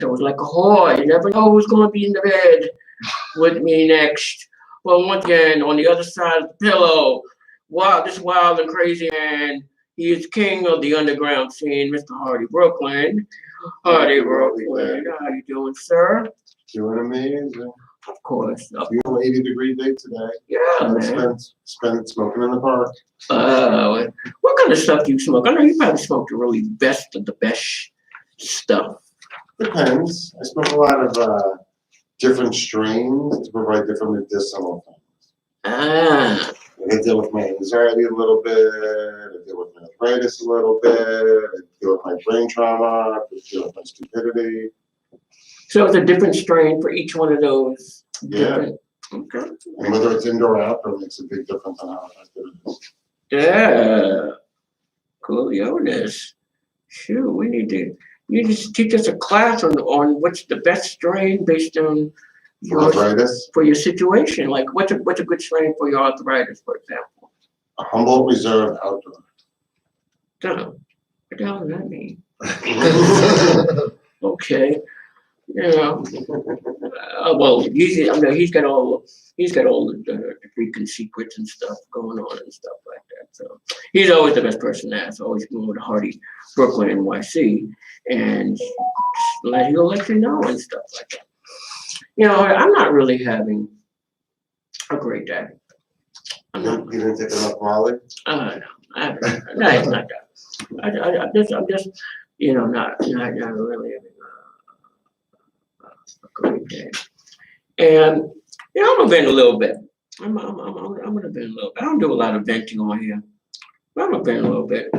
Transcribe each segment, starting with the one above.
It was like a whore. You never know who's going to be in the bed with me next. Well, once again, on the other side of the pillow, wow, this wild and crazy man. He is king of the underground scene, Mr. Hardy Brooklyn. Hardy Brooklyn, how you doing, sir? Doing amazing. Of course. Beautiful 80-degree day today. Yeah, man. Spent smoking in the park. What kind of stuff do you smoke? I know you probably smoke the really best of the best stuff. Depends. I smoke a lot of different strains to provide different medicinal things. Ah. I deal with my anxiety a little bit. I deal with my arthritis a little bit. I deal with my brain trauma. I deal with my stupidity. So it's a different strain for each one of those. Yeah. Okay. And whether it's indoor or outdoor makes a big difference on how effective it is. Yeah. Cooliotis. Shoot, you just teach us a class on what's the best strain based on For arthritis? For your situation. Like what's a good strain for your arthritis, for example? A Humboldt Reserve outdoor. What the hell does that mean? Okay. Yeah. Well, usually, I mean, he's got all the freaking secrets and stuff going on and stuff like that. So he's always the best person to ask. Always going with Hardy Brooklyn NYC, and he'll let you know and stuff like that. You know, I'm not really having a great day. You didn't take enough Molly? No, no, it's not that. I'm just, you know, not really having a great day. And you know, I'm gonna vent a little bit. I'm gonna vent a little bit. I don't do a lot of venting on here, but I'm gonna vent a little bit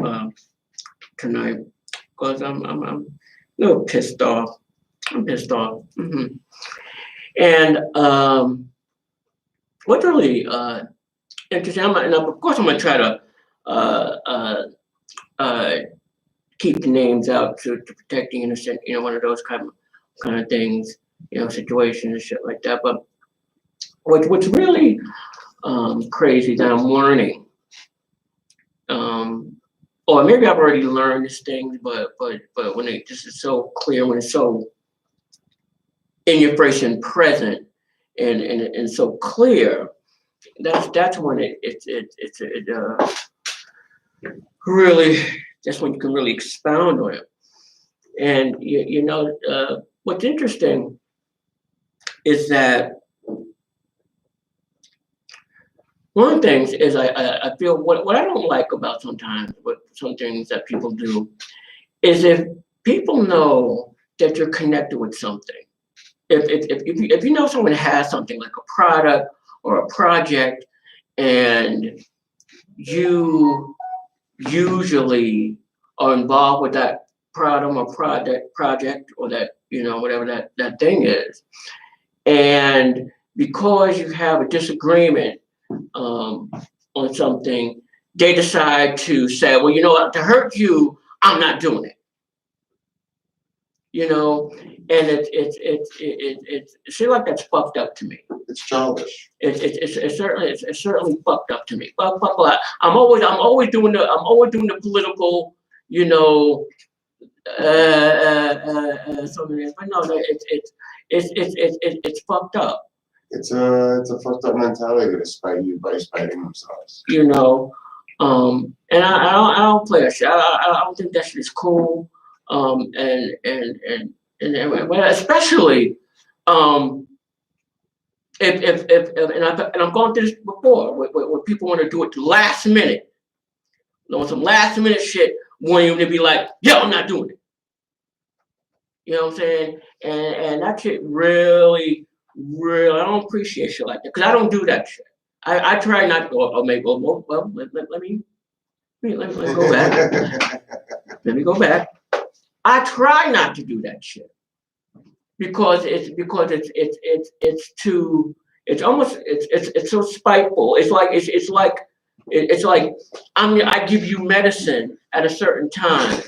tonight because I'm a little pissed off. I'm pissed off. And what's really interesting, and of course I'm gonna try to keep the names out to protect the innocent, you know, one of those kind of things, you know, situations and shit like that. But what's really crazy that I'm learning, or maybe I've already learned these things, but when it just is so clear, when it's so in your face and present and so clear, that's when it really, that's when you can really expound on it. And you know, what's interesting is that one of the things is I feel what I don't like about sometimes what some things that people do is if people know that you're connected with something. If you know someone has something like a product or a project, and you usually are involved with that problem or project or that, you know, whatever that thing is, and because you have a disagreement on something, they decide to say, well, you know what, to hurt you, I'm not doing it. You know, and it seems like that's fucked up to me. It's childish. It's certainly fucked up to me. I'm always doing the political, you know, something. But no, it's fucked up. It's a fucked up mentality to spite you by spiting themselves. You know, and I don't play that shit. I don't think that shit is cool. And especially if I'm going through this before, where people want to do it last minute, you know, some last minute shit, wanting to be like, yo, I'm not doing it. You know what I'm saying? And that shit really, I don't appreciate shit like that because I don't do that shit. I try not to. Or maybe let me go back. Let me go back. I try not to do that shit because it's so spiteful. It's like I give you medicine at a certain time,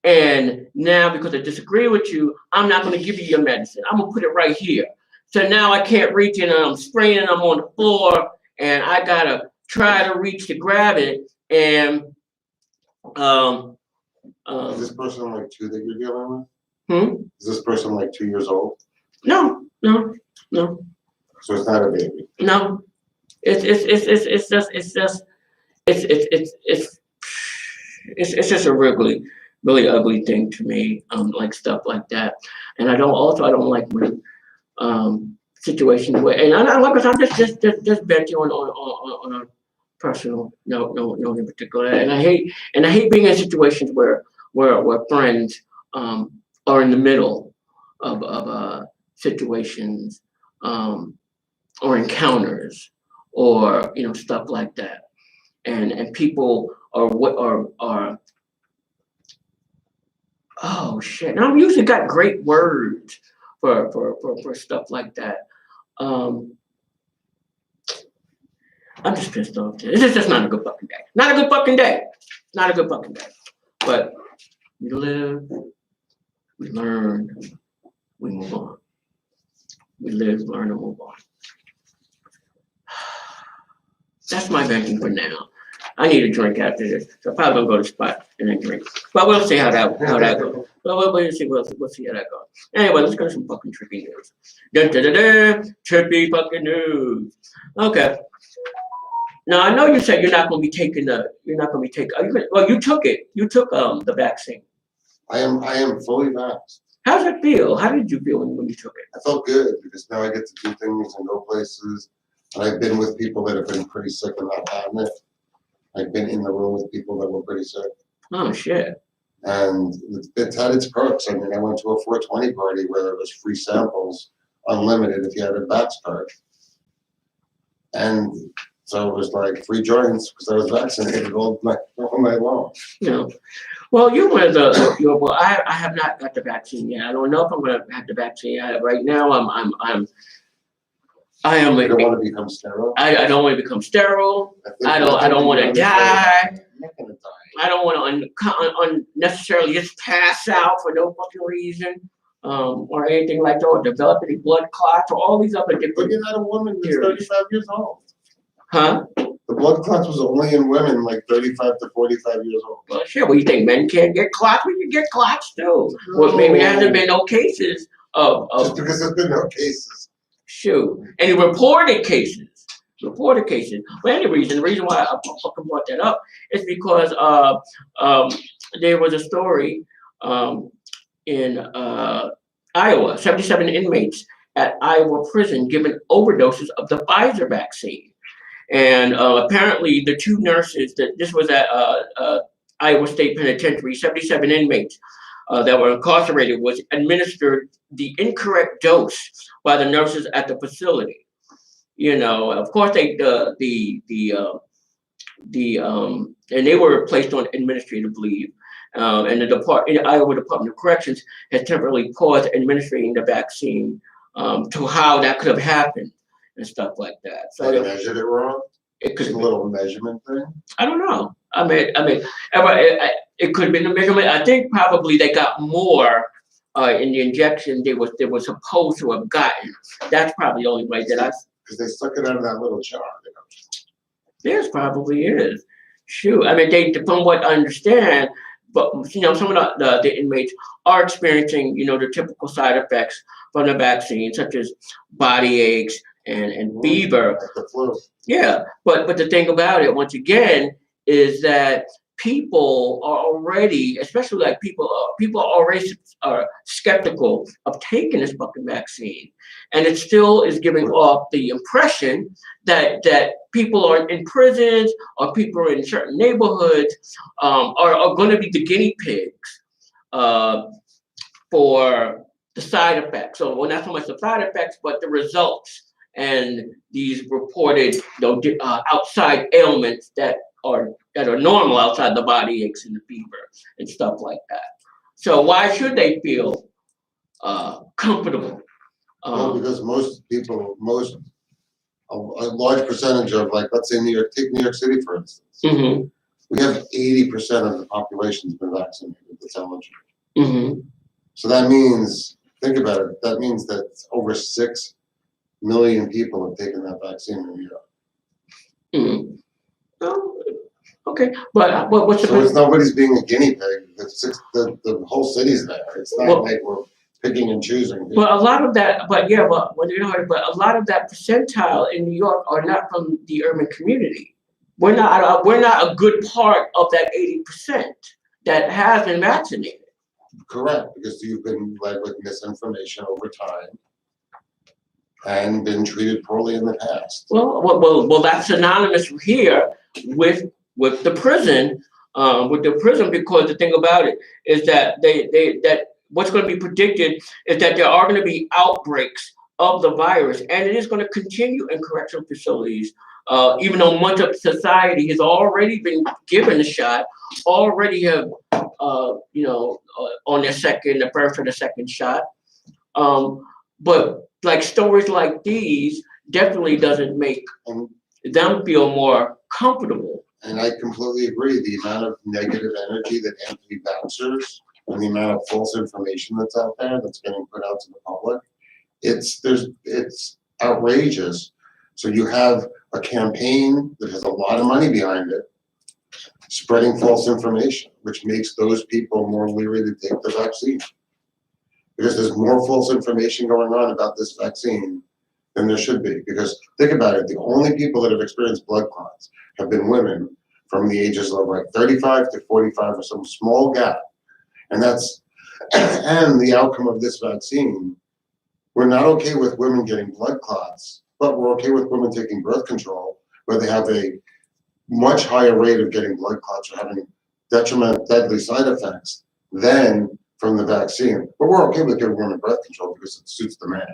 and now because I disagree with you, I'm not going to give you your medicine. I'm gonna put it right here. So now I can't reach it, and I'm spraining. I'm on the floor, and I gotta try to reach to grab it, and is this person like two that you're dealing with? Is this person like 2 years old? No, no, no, So it's not a baby. no. It's just it's just a really ugly thing to me. Like stuff like that, and I don't like when situations where, and I like I'm just venting on a personal note in particular, and I hate being in situations where friends are in the middle of situations or encounters or stuff like that, and people are what are oh shit. Now I'm usually got great words for stuff like that. Um, I'm just pissed off. It's just not a good fucking day. Not a good fucking day. Not a good fucking day. But we live, we learn, we move on. We live, learn, and move on. That's my venting for now. I need a drink after this, so I'm probably gonna go to the spot and then drink. But we'll see how that goes. We'll see how that goes. Anyway, let's go to some fucking trippy news. Dun, dun, dun, dun, trippy fucking news. Okay. Now I know you said you're not gonna be taking. Well, you took it. You took the vaccine. I am fully vaxxed. How does it feel? How did you feel when you took it? I felt good because now I get to do things and go places. And I've been with people that have been pretty sick and not having it. I've been in the room with people that were pretty sick. Oh shit. And it's had its perks. I mean, I went to a 420 party where there was free samples, unlimited if you had a vax card. And so it was like free joints because I was vaccinated all night long. Yeah. Well, you're one of the. Well, I have not got the vaccine yet. I don't know if I'm going to have the vaccine. Right now, I am. You don't want to become sterile. I don't want to become sterile. I don't want to die. I'm not gonna die. I don't want to unnecessarily just pass out for no fucking reason, or anything like that, or develop any blood clots, or all these other But different. you're not a woman. You're 35 years old. Huh? The blood clots was only in women like 35 to 45 years old. Well, shit. Well, you think men can't get clots? We can get clots too. No. Well, maybe there hasn't been no cases of Just because there's been no cases. shoot any reported cases. Reported cases. Well, the reason why I fucking brought that up is because there was a story in Iowa, 77 inmates at Iowa prison given overdoses of the Pfizer vaccine. And apparently the two nurses, this was at Iowa State Penitentiary, 77 inmates that were incarcerated was administered the incorrect dose by the nurses at the facility. Of course, and they were placed on administrative leave. And the Iowa Department of Corrections has temporarily paused administering the vaccine to how that could have happened and stuff like that. So They measured it wrong. it could It's a have been. little measurement thing. I don't know. It could have been a measurement. I think probably they got more in the injection they were supposed to have gotten. That's probably the only way that Because they suck it out of that little jar. There's probably is. Shoot, I mean, from what I understand, but some of the inmates are experiencing, the typical side effects from the vaccine, such as body aches and fever. Like the flu. Yeah, but the thing about it, once again, is that people are already, especially like people are already skeptical of taking this fucking vaccine, and it still is giving off the impression that people are in prisons or people in certain neighborhoods are going to be the guinea pigs for the side effects. So, well, not so much the side effects, but the results and these reported outside ailments that are normal outside the body aches and the fever and stuff like that. So why should they feel comfortable? Well, because a large percentage of, like, let's say take New York City, for instance. Mm-hmm. We have 80% of the population's been vaccinated that's eligible. Mm-hmm. So that means, think about it, that means that over 6 million people have taken that vaccine in New York. Mm-hmm. Well, Okay, but what's So it's the, nobody's being a guinea pig. The whole city's there. It's not well, like we're picking and choosing. but a lot of that, but yeah, but you know, but a lot of that percentile in New York are not from the urban community. We're not a good part of that 80% that has been vaccinated. Correct, because you've been led with misinformation over time and been treated poorly in the past. Well, that's synonymous here with with the prison, because the thing about it is that that what's going to be predicted is that there are going to be outbreaks of the virus, and it is going to continue in correctional facilities. Even though much of society has already been given a shot, already have on the first or the second shot. But like stories like these definitely doesn't make And, them feel more comfortable. and I completely agree. The amount of negative energy that anti-vaxxers and the amount of false information that's out there that's getting put out to the public, it's outrageous. So you have a campaign that has a lot of money behind it, spreading false information, which makes those people more leery to take the vaccine. Because there's more false information going on about this vaccine than there should be. Because think about it, the only people that have experienced blood clots have been women from the ages of like 35 to 45 or some small gap. And that's, and the outcome of this vaccine, we're not okay with women getting blood clots, but we're okay with women taking birth control, where they have a much higher rate of getting blood clots or having deadly side effects than from the vaccine. But we're okay with giving women birth control because it suits the man.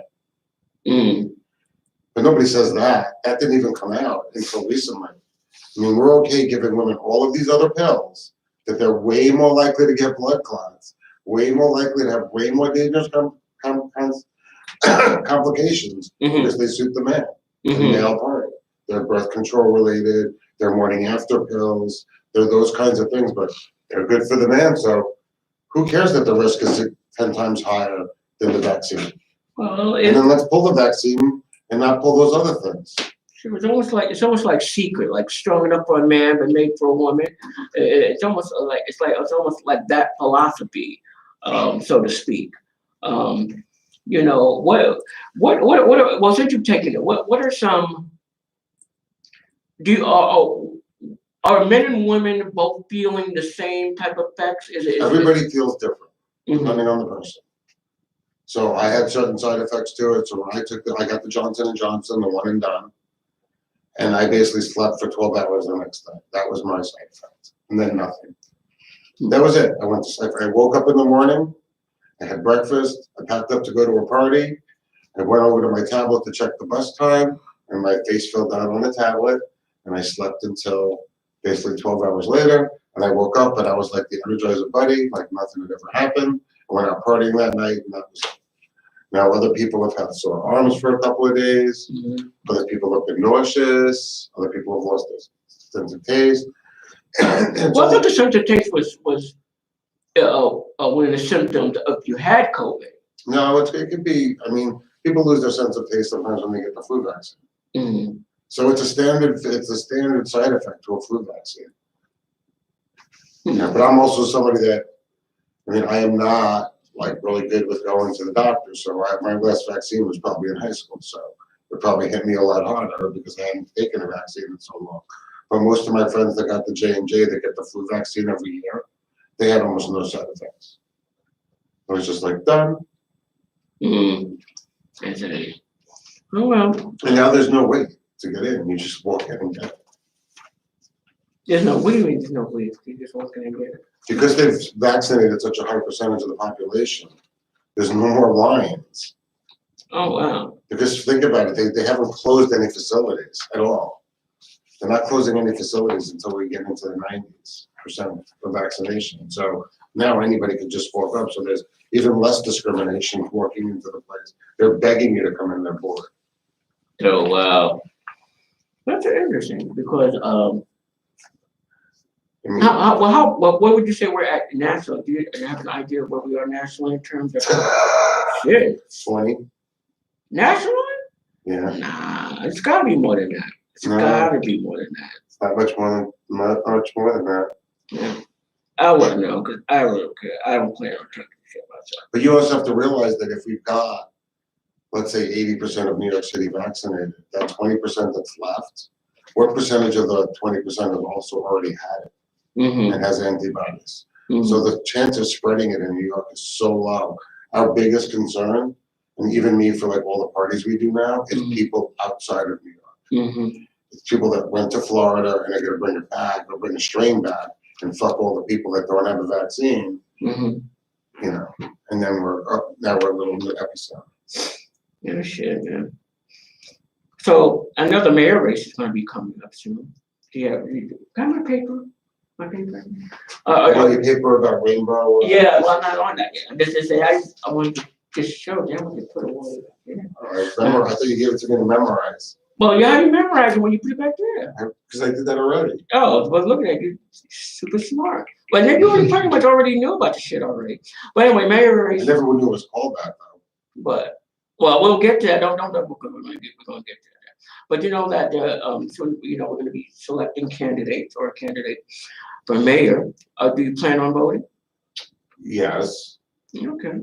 Mm. But nobody says that. That didn't even come out until recently. I mean, we're okay giving women all of these other pills that they're way more likely to get blood clots, way more likely to have way more dangerous complications because they suit the man, the male part. They're birth control related, they're morning after pills, they're those kinds of things, but they're good for the man. So who cares that the risk is 10 times higher than the vaccine? Well, And then let's pull the vaccine and not pull those other things. it's almost like secret, like strong enough for a man but made for a woman. It's almost like that philosophy, so to speak. You know well, since you've taken it, what are some do you are men and women both feeling the same type of effects? Everybody feels different, Mhm. depending on the person. So I had certain side effects to it. So when I got the Johnson and Johnson, the one and done, and I basically slept for 12 hours the next day. That was my side effect, and then nothing. That was it. I went to sleep. I woke up in the morning. I had breakfast. I packed up to go to a party. I went over to my tablet to check the bus time, and my face fell down on the tablet, and I slept until basically 12 hours later. And I woke up, and I was like the Energizer Bunny, like nothing had ever happened. I went out partying that night, and that was it. Now, other people have had sore arms for a couple of days. Other people have been nauseous. Other people have lost their sense of taste. And Well, I so, thought the sense of taste was one of the symptoms of you had COVID. no, it could be, I mean, people lose their sense of taste sometimes when they get the flu vaccine. Mm-hmm. So it's a standard side effect to a flu vaccine. Yeah, but I'm also somebody that, I mean, I am not like really good with going to the doctor. So my last vaccine was probably in high school. So it probably hit me a lot harder because I hadn't taken a vaccine in so long. But most of my friends that got the J&J, that get the flu vaccine every year, they had almost no side effects. It was just like done. Mm-hmm. Oh well. And now there's no wait to get in. You just walk in and get it. There's no what do you mean there's no wait? You just walk in and get it. Because they've vaccinated such a high percentage of the population, there's no more lines. Oh wow. Because think about it, they haven't closed any facilities at all. They're not closing any facilities until we get into the 90% of vaccination. So now anybody can just walk up. So there's even less discrimination walking into the place. They're begging you to come in, they're bored. So wow. That's interesting because I mean, what would you say we're at national? Do you have an idea of where we are nationally in terms of shit? 20? Nationally? Yeah. Nah, it's gotta be more than that. It's No. gotta be more than that. not much more than that. Yeah. I wouldn't know because I really don't care. I don't plan on taking shit myself. But you also have to realize that if we've got, let's say 80% of New York City vaccinated, that 20% that's left, what percentage of the 20% have also already had it Mm-hmm. and has antibodies? Mm-hmm. So the chance of spreading it in New York is so low. Our biggest concern, and even me for like all the parties we do now, is people outside of New York. Mm-hmm. It's people that went to Florida and are gonna bring it back or bring a strain back and fuck all the people that don't have a vaccine, Mm-hmm. you know, and then now we're a little bit epicenter. Yeah, shit, man. So another mayor race is going to be coming up soon. Yeah, got my paper? My paper? Your paper about rainbow? Yeah, well, I'm not on that yet. This is I wanted to just show them what they put away. Yeah. All right, I thought you gave it to me to memorize. Well, yeah, how do you memorize it when you put it back there? Because I did that already. Oh, well, look at you, super smart. But then you pretty much already knew about the shit already. But anyway, mayor race. I never knew it was called that though. But well, we'll get to that. Don't we're going to get to that. But you know that so you know we're going to be selecting candidates or a candidate for mayor. Do you plan on voting? Yes. Okay.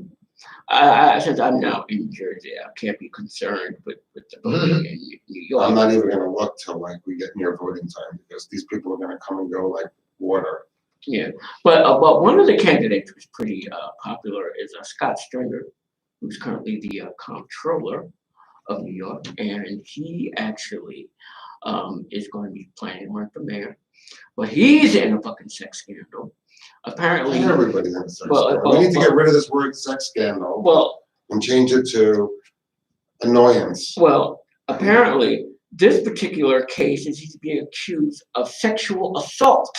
Since I'm now in Jersey, I can't be concerned with the voting in New York. I'm not even going to look till like we get near voting time because these people are going to come and go like water. Yeah, but one of the candidates who's pretty popular is Scott Stringer, who's currently the comptroller of New York, and he actually is going to be planning to run for mayor. But he's in a fucking sex scandal. Apparently, everybody's in a sex scandal. We need to get rid of this word sex scandal. Well, and change it to annoyance. Well, apparently, this particular case is he's being accused of sexual assault,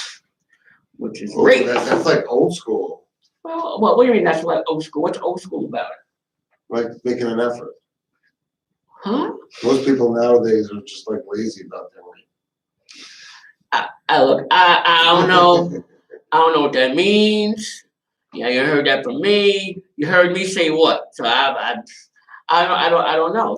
which is rape. That's like old school. Well, what do you mean that's like old school? What's old school about it? Like making an effort. Huh? Most people nowadays are just like lazy about their rape. I don't know. I don't know what that means. Yeah, you heard that from me. You heard me say what? So I don't know. I don't know.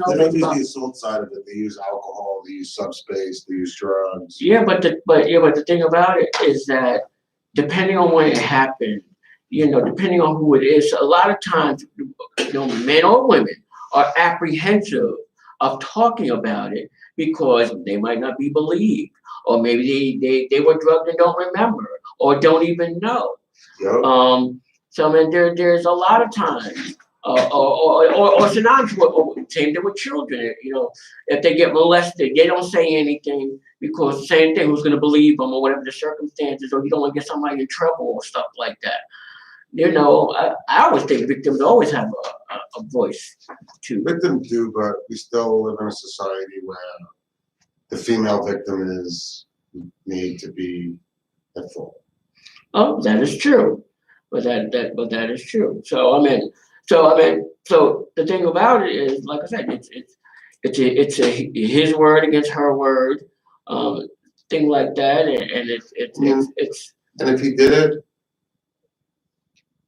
They don't use the assault side of it. They use alcohol. They use subspace. They use drugs. Yeah, but the thing about it is that depending on when it happened, you know, depending on who it is, a lot of times, you know, men or women are apprehensive of talking about it because they might not be believed, or maybe they were drugged and don't remember, or don't even know. Yep. So I mean, there's a lot of times, or synonymous with same thing with children. You know, if they get molested, they don't say anything because same thing, who's going to believe them or whatever the circumstances, or you don't want to get somebody in trouble or stuff like that. You know, I always think victims always have a voice too. Victims do, but we still live in a society where the female victim is made to be at fault. Oh, that is true, but that is true. So the thing about it is, like I said, it's his word against her word, thing like that, and it's. And if he did it,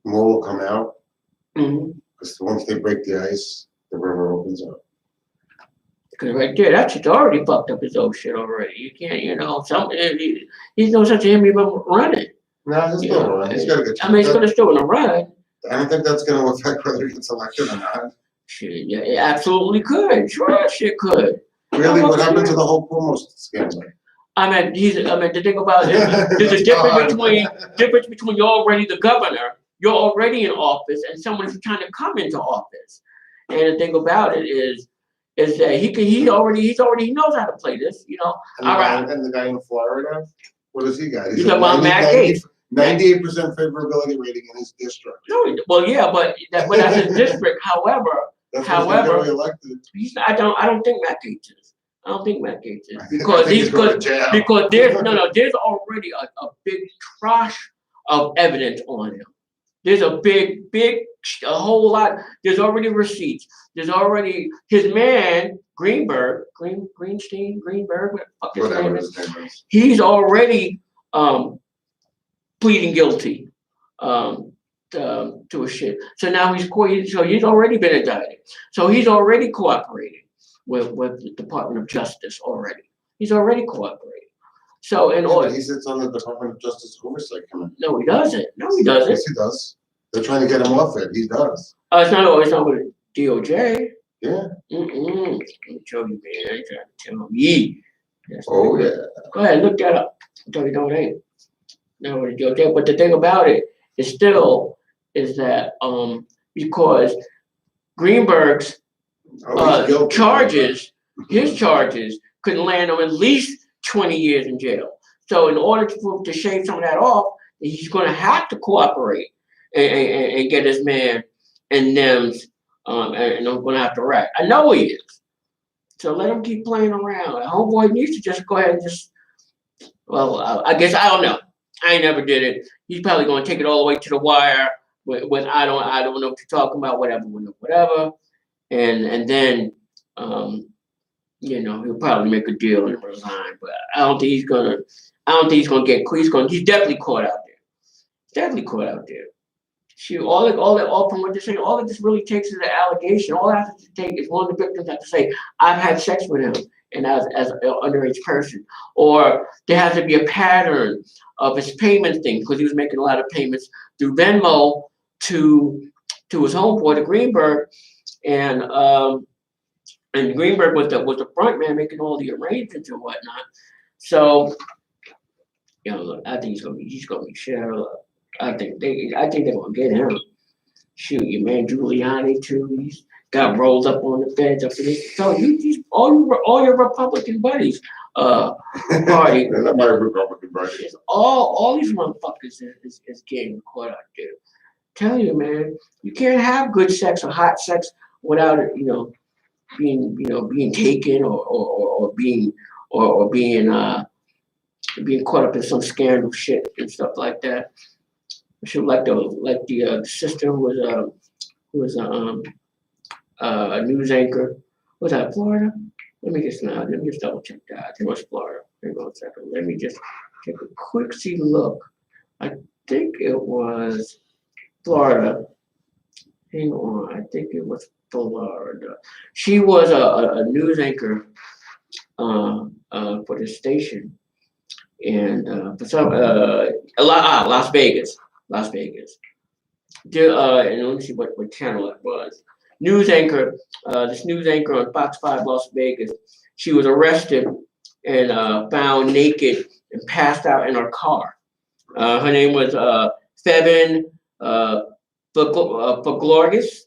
more will come out. Because once they break the ice, the river opens up. Because right there, that shit's already fucked up his old shit already. You can't, you know, he's no such him even running. No, he's still running. He's got to get. I mean, he's gonna still gonna run. I don't think that's gonna affect whether he gets elected or not. Shit, yeah, it absolutely could. Sure, that shit could. Really, what happened to the whole Cuomo scandal? I mean, the thing about it, there's a difference between you're already the governor, you're already in office, and someone who's trying to come into office. And the thing about it is that he already knows how to play this, you know. And the guy in Florida, what does he got? He's about Matt Gaetz. 98% favorability rating in his district. No, well, yeah, but that's his district. However, I don't think Matt Gaetz is. I don't think Matt Gaetz is because there's already a big trash of evidence on him. There's a a whole lot. There's already receipts. There's already his man Greenberg, what the fuck his name is. He's already pleading guilty to a shit. So now he's already been indicted. So he's already cooperating with the Department of Justice already. He's already cooperating. So in Yeah, order, but he sits on the Department of Justice Oversight Committee. no, he doesn't. No, he doesn't. Yes, he does. They're trying to get him off it. He does. It's not with DOJ. Yeah. Let me show you, man. I ain't trying to tell me. Oh, yeah. Go ahead, look that up. Until you know it ain't. Not with the DOJ. But the thing about it is still is that because Greenberg's Oh, he's guilty. charges, his charges could land him at least 20 years in jail. So in order to shave some of that off, he's going to have to cooperate and get his man and them's, and I'm going to have to rat. I know he is. So let him keep playing around. Homeboy needs to just go ahead and just, well, I guess, I don't know. I ain't never did it. He's probably going to take it all the way to the wire when I don't know what you're talking about, whatever. And then, he'll probably make a deal and resign. But I don't think he's gonna get. He's definitely caught out there. Definitely caught out there. Shoot, all from what they're saying, all that this really takes is an allegation. All I have to take is one of the victims have to say, "I've had sex with him," and as an underage person, or there has to be a pattern of his payment thing because he was making a lot of payments through Venmo to his homeboy, to Greenberg, and Greenberg was the front man making all the arrangements and whatnot. So, look, I think he's gonna be sheriff. I think they're gonna get him. Shoot, your man Giuliani too. He's got rolled up on the feds up to this. So all your Republican buddies, party. They're not my Republican buddies. All these motherfuckers is getting caught out there. Tell you, man, you can't have good sex or hot sex without it, being taken or being caught up in some scandal shit and stuff like that. She like the sister who was a news anchor. Was that Florida? Let me just double check that. I think it was Florida. Hang on a second. Let me just take a quick look. I think it was Florida. Hang on, I think it was Florida. She was a news anchor for the station, and for some Las Vegas. And let me see what channel it was. News anchor, this news anchor on Fox 5 Las Vegas. She was arrested and found naked and passed out in her car. Her name was Fevin Faglorgis.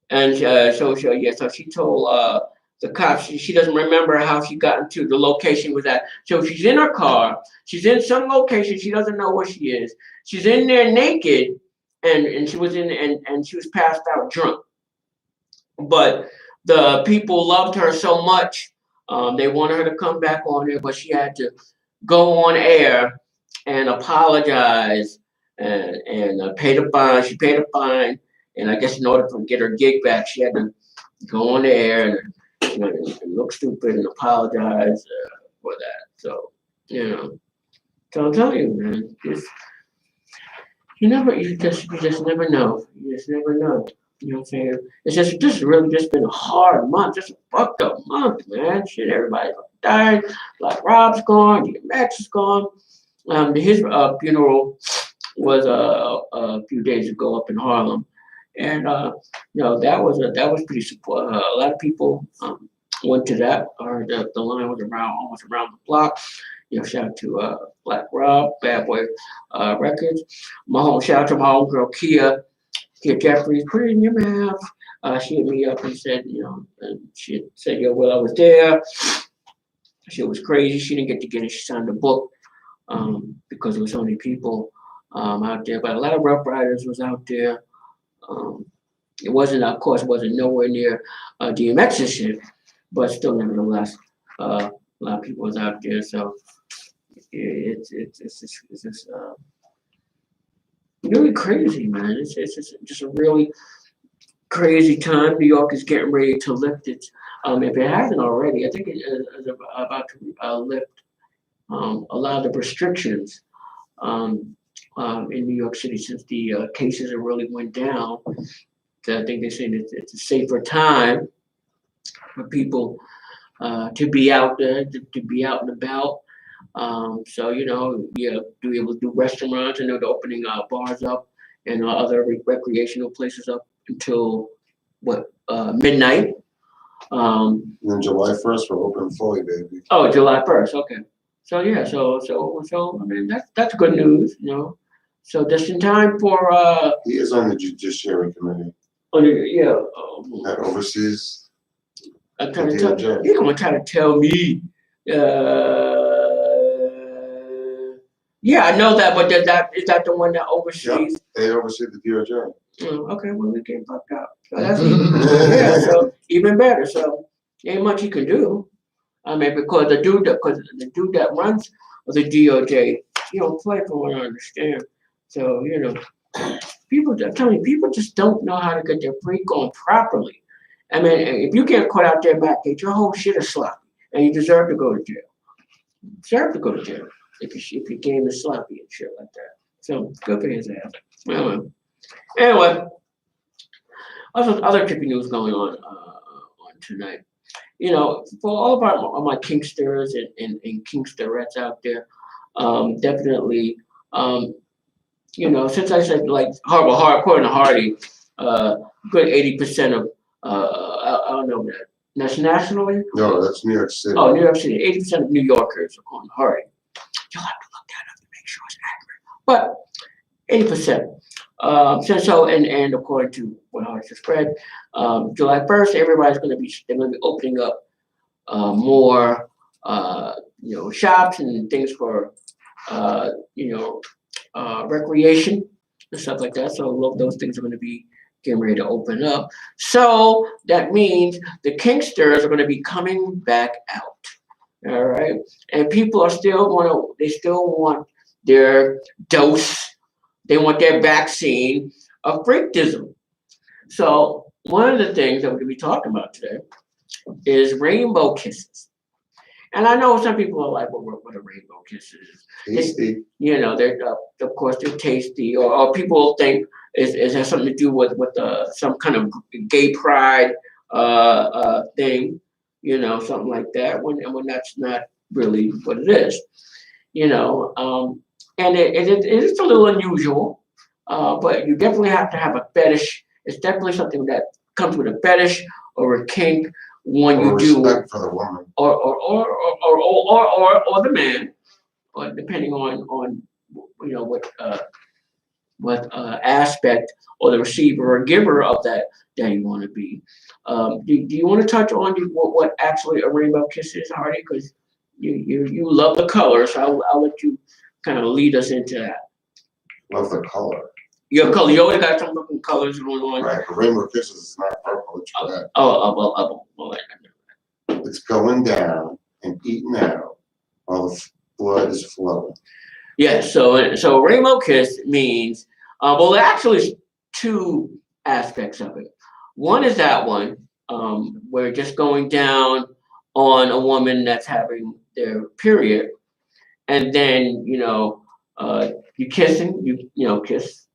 And so she told the cops she doesn't remember how she got into the location was at. So she's in her car. She's in some location. She doesn't know where she is. She's in there naked, and she was and she was passed out drunk. But the people loved her so much, they wanted her to come back on there, but she had to go on air and apologize and pay the fine. She paid the fine, and I guess in order to get her gig back, she had to go on the air and look stupid and apologize for that. So so I'm telling you, man, you just never know. You just never know. You know what I'm saying? It's just this has really just been a hard month, just a fucked up month, man. Shit, everybody died. Like Rob's gone, DMX is gone. His funeral was a few days ago up in Harlem, and that was pretty support. A lot of people went to that. Or the line was almost around the block. Shout out to Black Rob, Bad Boy Records. Shout out to my homegirl Kia Jeffries. Put it in your mouth. She hit me up and said, and she said, well, I was there. She was crazy. She didn't get to get it. She signed the book because there was so many people out there. But a lot of Rough Riders was out there. It wasn't nowhere near DMX's shit, but still, nevertheless, a lot of people was out there. So it's just really crazy, man. It's just a really crazy time. New York is getting ready to lift its. If it hasn't already, I think it is about to lift a lot of the restrictions in New York City since the cases have really went down. So I think they're saying it's a safer time for people to be out there, to be out and about. So yeah, to be able to do restaurants. I know they're opening bars up and other recreational places up until what midnight. And then July 1st, we're open fully, baby. Oh, July 1st. Okay. So yeah, so I mean that's good news, So just in time for He is on the Judiciary Committee yeah. that oversees I'm the trying to tell DOJ. you're gonna try to tell me. Yeah, I know that, but is that the one that oversees? They oversee the DOJ. Oh, okay, well we get fucked up. So that's yeah, so even better. So ain't much you can do. I mean, because the dude that runs the DOJ, he don't play from what I understand. So people, I'm telling you, people just don't know how to get their freak on properly. I mean, if you get caught out there back gate, your whole shit is sloppy, and you deserve to go to jail. You deserve to go to jail if your game is sloppy and shit like that. So good for his ass. Anyway, other trippy news going on tonight. For all of my kinksters and kinksterettes out there, definitely, since I said like according to Hardy, good 80% of I don't know that that's nationally. No, that's New York City. Oh, New York City, 80% of New Yorkers according to Hardy. You'll have to look that up to make sure it's accurate, but 80%. And according to what I just read, July 1st, they're gonna be opening up more shops and things for recreation and stuff like that. So a lot of those things are going to be getting ready to open up. So that means the kinksters are going to be coming back out. All right, and people they still want their dose. They want their vaccine of freakism. So one of the things that we're going to be talking about today is rainbow kisses. And I know some people are like, well, what a rainbow kiss is. Tasty. They're of course they're tasty, or people think it has something to do with some kind of gay pride thing, something like that. When that's not really what it is, and it is a little unusual, but you definitely have to have a fetish. It's definitely something that comes with a fetish or a kink when you do, respect for the woman, or the man, or depending on what aspect or the receiver or giver of that you want to be. Do you want to touch on what actually a rainbow kiss is, Hardy? Because you love the color, so I'll let you kind of lead us into that. Love the color. Your color, you always got some different colors going on. Right, the rainbow kisses is not purple, it's red. Well, it's going down and eating out while the blood is flowing. Yeah, so rainbow kiss means well, actually there's two aspects of it. One is that one where just going down on a woman that's having their period, and then you kissing, kiss.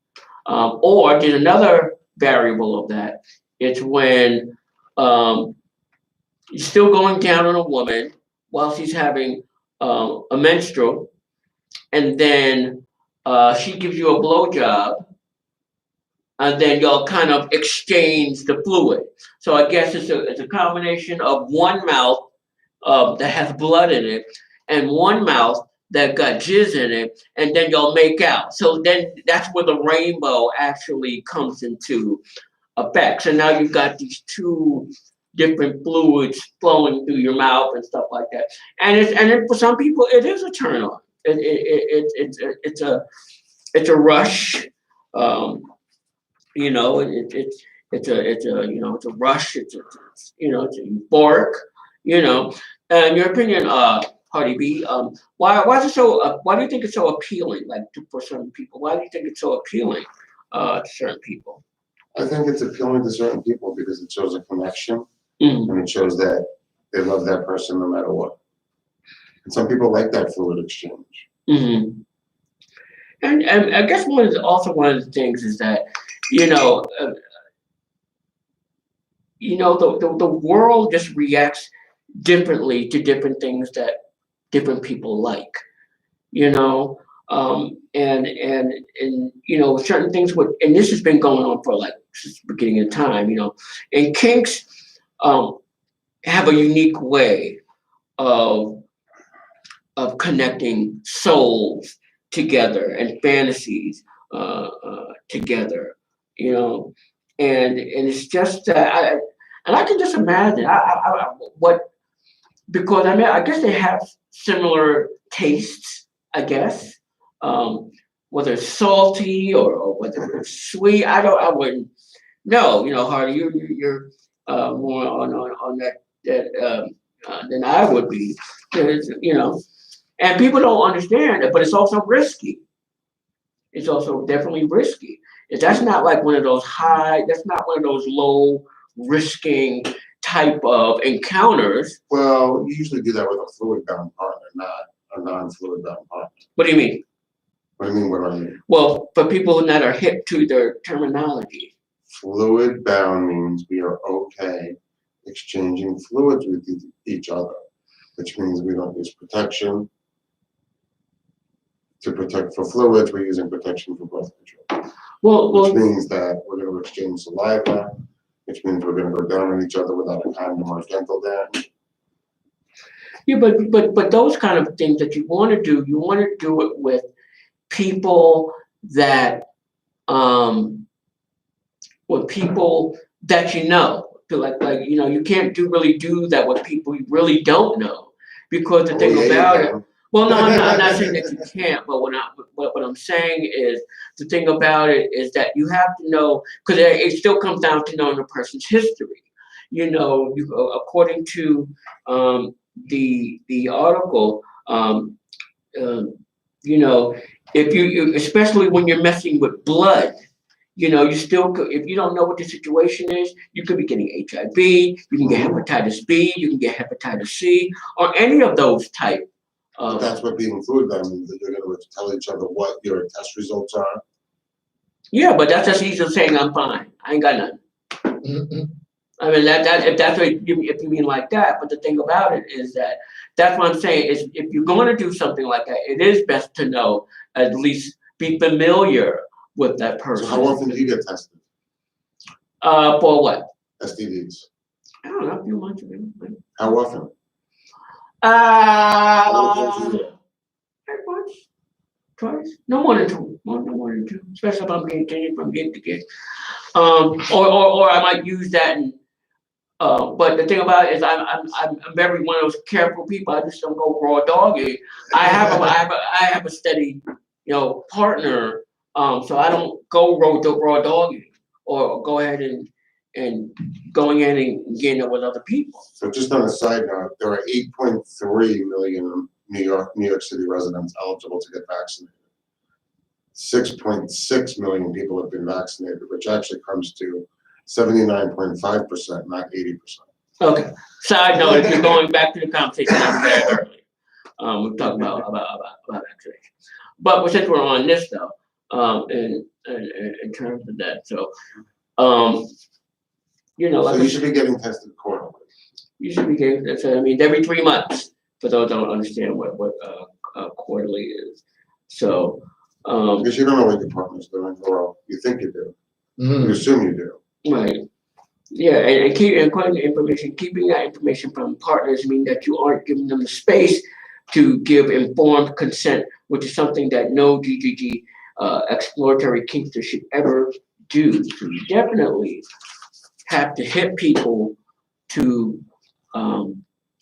Or there's another variable of that. It's when you're still going down on a woman while she's having a menstrual, and then she gives you a blowjob, and then y'all kind of exchange the fluid. So I guess it's a combination of one mouth that has blood in it and one mouth that got jizz in it, and then y'all make out. So then that's where the rainbow actually comes into effect. So now you've got these two different fluids flowing through your mouth and stuff like that. And for some people, it is a turn on. It's a rush. It's a rush. It's euphoric. In your opinion, Hardy B, why is it so? Why do you think it's so appealing? For certain people, why do you think it's so appealing to certain people? I think it's appealing to certain people because it shows a connection, Mm-hmm. and it shows that they love that person no matter what. And some people like that fluid exchange. Mm-hmm. And I guess one of the things is that the world just reacts differently to different things that different people like, you know, and you know, certain things would, and this has been going on for like since the beginning of time, you know, and kinks have a unique way of connecting souls together and fantasies together, you know, and it's just that I can just imagine what, because I mean I guess they have similar tastes, I guess, um, whether it's salty or whether it's sweet. I wouldn't know, you know, Hardy, you're more on that than I would be. There's, you know, and people don't understand it, but it's also risky. It's also definitely risky. That's not like one of those high, that's not one of those low risking type of encounters. Well, you usually do that with a fluid-bound partner, not a non-fluid-bound partner. What do you mean? What do you mean, what do I mean? Well, for people that are hip to their terminology. Fluid-bound means we are okay exchanging fluids with each other, which means we don't use protection. To protect for fluids, we're using protection for birth control. Which means that we're going to exchange saliva, which means we're going to go down on each other without a condom or dental dam. Yeah, but those kind of things that you want to do it with people that with people that you know. Like you know, you can't really do that with people you really don't know, because the thing about it. Well, no, I'm not saying that you can't, but what I'm saying is the thing about it is that you have to know, because it still comes down to knowing a person's history. You know, according to the article, you know, if you especially when you're messing with blood, you know, you still could, if you don't know what the situation is, you could be getting HIV, you can get hepatitis B, you can get hepatitis C, or any of those type. But that's what being fluid bound means, that you're going to tell each other what your test results are. Yeah, but that's just easy as saying I'm fine. I ain't got nothing. Mm-hmm. I mean that if that's what if you mean like that. But the thing about it is that that's what I'm saying is if you're going to do something like that, it is best to know, at least be familiar with that person. So how often do you get tested? For what? STDs. I don't know, a few months. How often? Once, twice, no more than two, no more than two, especially if I'm getting changed from gig to gig. Or I might use that. And but the thing about it is, I'm very one of those careful people. I just don't go raw doggy. I have a steady, you know, partner. So I don't go raw doggy or go ahead and going in and getting it with other people. So just on a side note, there are 8.3 million New York City residents eligible to get vaccinated. 6.6 million people have been vaccinated, which actually comes to 79.5%, not 80%. Okay. Side note, if you're going back to the conversation I had earlier, we talked about vaccination. But since we're on this though, in terms of that, so you know, like so you should be getting tested quarterly. You should be getting that. So I mean, every 3 months. For those who don't understand what quarterly is. So because you don't know what your partner's doing, or you think you do. You assume you do. Right. Yeah, and according to information, keeping that information from partners mean that you aren't giving them the space to give informed consent, which is something that no GGG exploratory kinkster should ever do. So you definitely have to hit people to,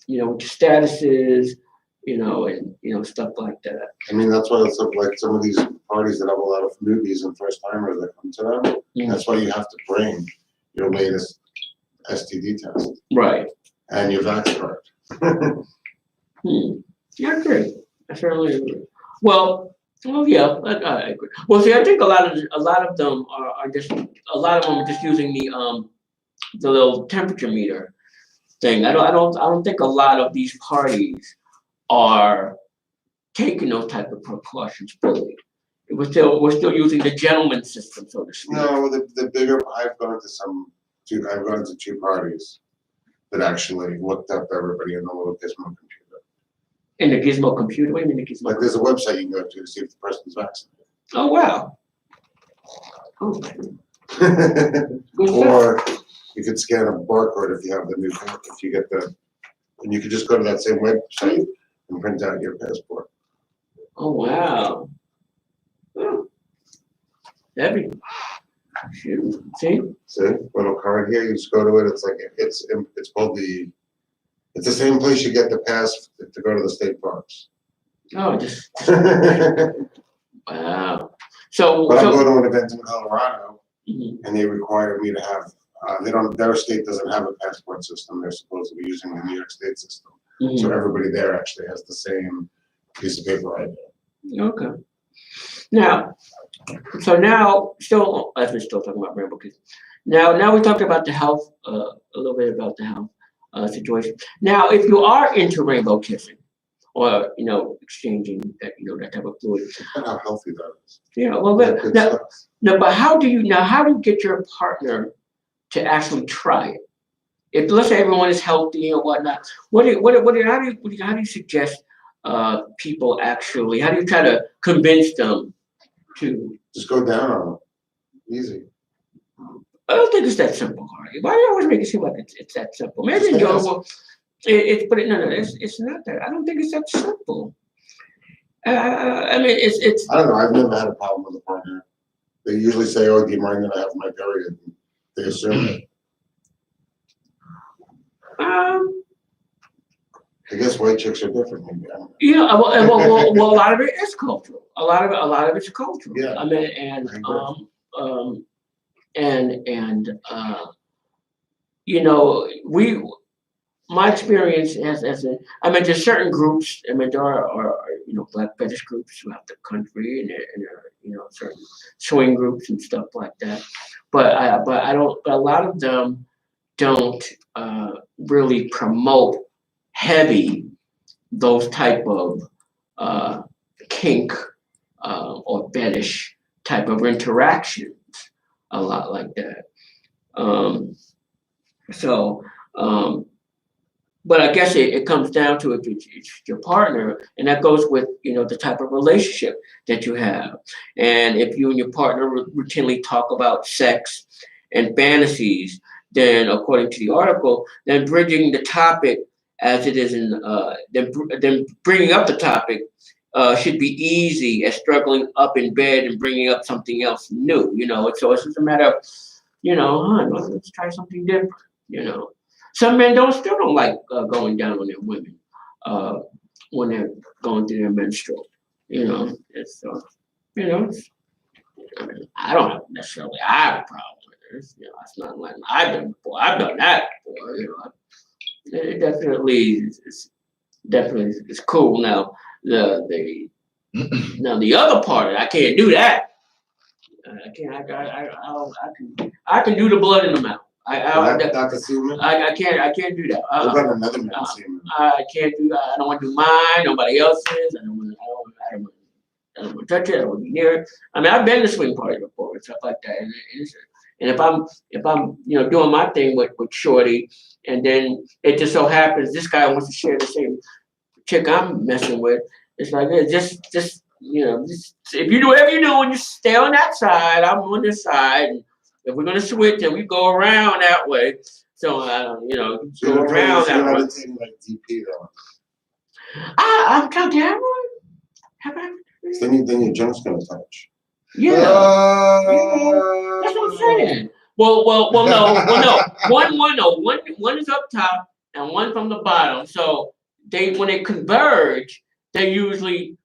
you know, what your status is, you know, and you know, stuff like that. I mean, that's why it's like some of these parties that have a lot of newbies and first timers that come to them. Mm-hmm. That's why you have to bring your latest STD test. Right. And your vax card. Yeah, great. I certainly agree. Well, yeah, I agree. Well, see, I think a lot of them are just using the little temperature meter thing. I don't think a lot of these parties are taking those type of precautions fully. We're still using the gentleman system, so to speak. No, the bigger. I've gone to 2 parties. that actually looked up everybody in the little gizmo computer. In the gizmo computer? What do you mean the gizmo? Like there's a website you can go to see if the person's vaccinated. Oh, wow. Oh, good stuff. Or you could scan a barcode if you have the new, if you get the, and you could just go to that same website and print out your passport. Oh, wow. Oh. That'd be, shoot, see? See, little card here, you just go to it, it's like, it's called it's the same place you get the pass to go to the state parks. Oh, just, But wow. So, I'm going to an event in Colorado, Mhm. and they require me to have, their state doesn't have a passport system, they're supposed to be using the New York State system. Mhm. So everybody there actually has the same piece of paper I do. Okay. Now, so now, still, as we're still talking about rainbow kids. Now we talked about the health, a little bit about the health situation. Now, if you are into rainbow kissing, or exchanging that that type of fluid, And how healthy that is. well, Yeah, good now, stuff. but how do you get your partner to actually try it? If let's say everyone is healthy or whatnot, how do you suggest people actually? How do you try to convince them to? Just go down on them. Easy. I don't think it's that simple, Hardy. Why do you always make it seem like it's that simple? Maybe Just ask. enjoyable. No, it's not that. I don't think it's that simple. I mean, it's. I don't know, I've never had a problem with a partner. They usually say, oh, do you mind that I have my period? They assume it. I guess white chicks are different, maybe. I don't know. Well, a lot of it is cultural. A lot of it's cultural. Yeah. I mean, and my experience I mean, there's certain groups. I mean, there are black fetish groups throughout the country, and there are certain swing groups and stuff like that. But I don't. But a lot of them don't really promote heavy those type of kink or fetish type of interactions. A lot like that. But I guess it comes down to if it's your partner, and that goes with the type of relationship that you have, and if you and your partner routinely talk about sex and fantasies, then according to the article, then bridging the topic as it is then bringing up the topic should be easy as struggling up in bed and bringing up something else new. So it's just a matter of let's try something different. Some men still don't like going down on their women when they're going through their menstrual. It's I mean, I don't necessarily have a problem with this. It's not like I've done before. I've done that before. It definitely is cool. Now the other part, I can't do that. I can't. I can do the blood in the mouth. Not the semen? I can't do that. What about another man's semen? I can't do that. I don't want to do mine. Nobody else's. I don't want to touch it. I don't want to be near it. I mean, I've been to swing parties before and stuff like that. And if I'm doing my thing with Shorty, and then it just so happens this guy wants to share the same chick I'm messing with, it's like just if you do whatever you're doing, just stay on that side. I'm on this side. And if we're gonna switch, then we go around that way. So go around that way. Like DP though. I'm trying to have one. Have I? Then your junk's gonna touch. Yeah. That's what I'm saying. Well, no. One is up top and one from the bottom. So when they converge, they usually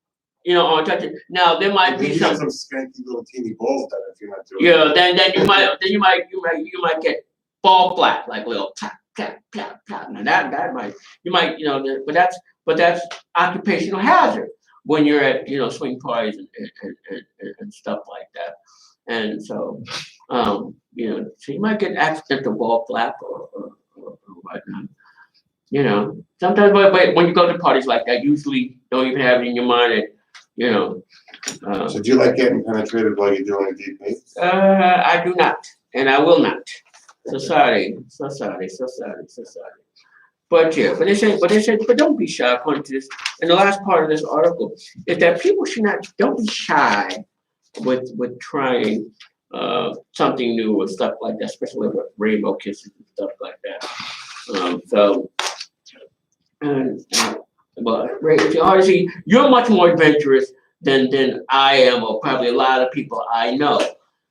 on touching. Now there might be some skanky little teeny balls that if you're not doing. Yeah, then you might get fall flat, like little tap tap tap tap. Now that might but that's occupational hazard when you're at swing parties and stuff like that. And so so you might get accidental ball flap or whatnot. Sometimes but when you go to parties like that, usually don't even have it in your mind that So do you like getting penetrated while you're doing a DP? I do not, and I will not. So sorry. But yeah, but don't be shy. According to this, and the last part of this article is that people should not, don't be shy with trying something new or stuff like that, especially with rainbow kisses and stuff like that. So, and but honestly, you're much more adventurous than I am, or probably a lot of people I know.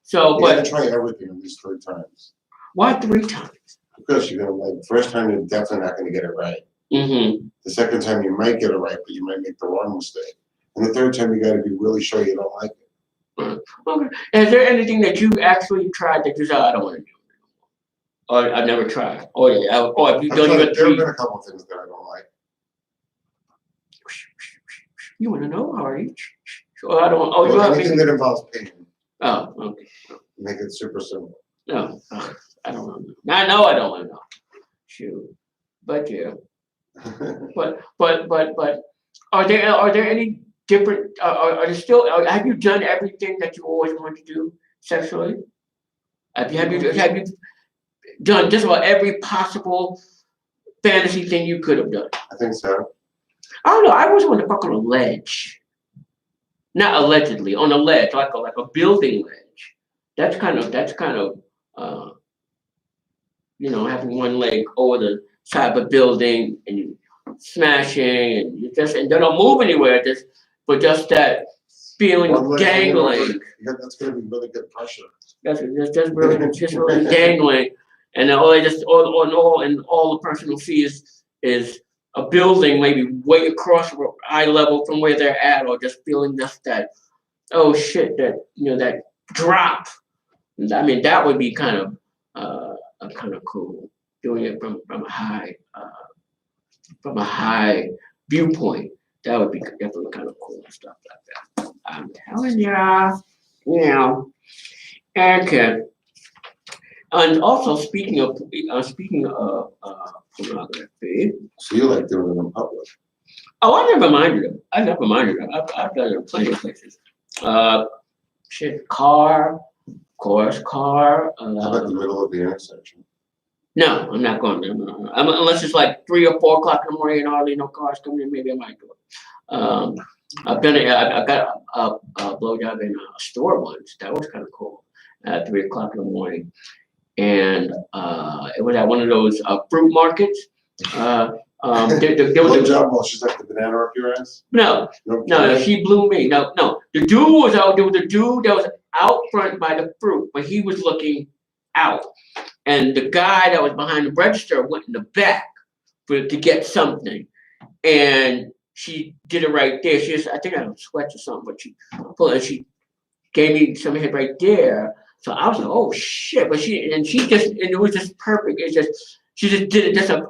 So, You gotta but try everything at least 3 times. why 3 times? Because you're gonna like, first time you're definitely not gonna get it right. Mm-hmm. The second time you might get it right, but you might make the wrong mistake. And the third time you gotta be really sure you don't like it. Okay. Is there anything that you actually tried that you said, I don't want to do? Or I never tried. Or if you don't even There have three, been a couple of things that I don't like. you want to know, Hardy? Or I don't. Oh, you Well, have anything me. that involves pain, Oh, okay. make it super simple. No, I don't want to know. I know I don't want to know. Shoot, but yeah, but are there any different? Are there still? Have you done everything that you always wanted to do sexually? Have you done just about every possible fantasy thing you could have done? I think so. I don't know. I always want to fuck on a ledge. Not allegedly, on a ledge, like a building ledge. That's kind of uh, having one leg over the side of a building and you smashing and and they don't move anywhere. Just that feeling One of leg hanging over, dangling. that's gonna be really good pressure. That's just really dangling, and all they just all the person will see is a building maybe way across eye level from where they're at, or just feeling just that, oh shit, that drop. I mean, that would be kind of cool, doing it from a high viewpoint. That would be definitely kind of cool and stuff like that. I'm telling ya, you know. Okay. And also speaking of pornography. So you like doing it in public? Oh, I never minded them. I never minded them. I've done it in plenty of places. Uh, car, of course, car. How about the middle of the intersection? No, I'm not going there. No. Unless it's like 3 or 4 o'clock in the morning and hardly no cars coming in, maybe I might do it. I've done it. I got a blowjob in a store once. That was kind of cool. At 3 o'clock in the morning, and it was at one of those fruit markets. There was Blowjob while she's like the banana up your ass? no, she blew me. No. The dude was out. There was a dude that was out front by the fruit, but he was looking out. And the guy that was behind the register went in the back to get something. And she did it right there. I think I had sweats or something, but she gave me some head right there. So I was like, oh shit. But it was just perfect. She just did it just a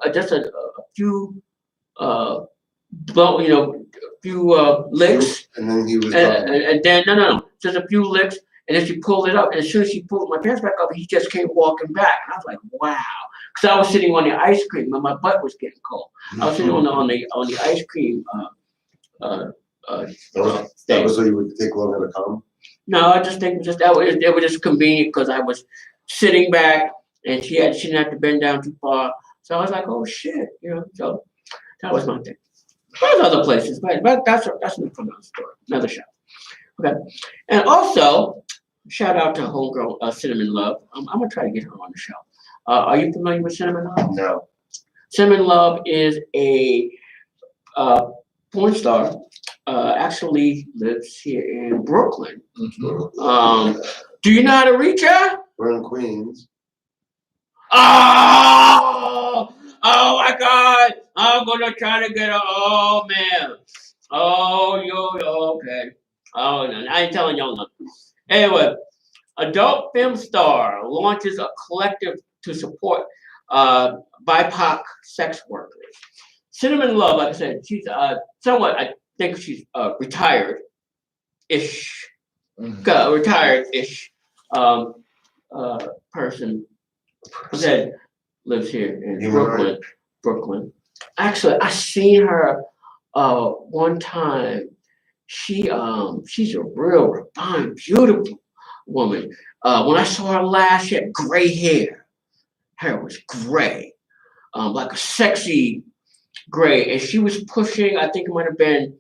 few licks. And then he was done. And then no, just a few licks, and then she pulled it up. And as soon as she pulled my pants back up, he just came walking back. And I was like, wow, because I was sitting on the ice cream and my butt was getting cold. I was sitting on the ice cream. That was so you would take longer to come? No, I just think it was just convenient because I was sitting back and she didn't have to bend down too far. So I was like, oh shit, So that was my thing. There's other places, but that's another story, another show. Okay, and also shout out to homegirl Cinnamon Love. I'm gonna try to get her on the show. Are you familiar with Cinnamon Love? No. Cinnamon Love is a porn star. Actually lives here in Brooklyn. Mm-hmm. Do you know how to reach her? We're in Queens. Oh my God! I'm gonna try to get her. Oh man! Oh okay. Oh no, I ain't telling y'all nothing. Anyway, adult film star launches a collective to support BIPOC sex workers. Cinnamon Love, like I said, she's somewhat. I think she's retired-ish. Mm-hmm. Retired-ish person that lives here in Brooklyn. Actually, I seen her one time. She's a real refined, beautiful woman. When I saw her last, she had gray hair. Hair was gray. like a sexy gray, and she was pushing. I think it might have been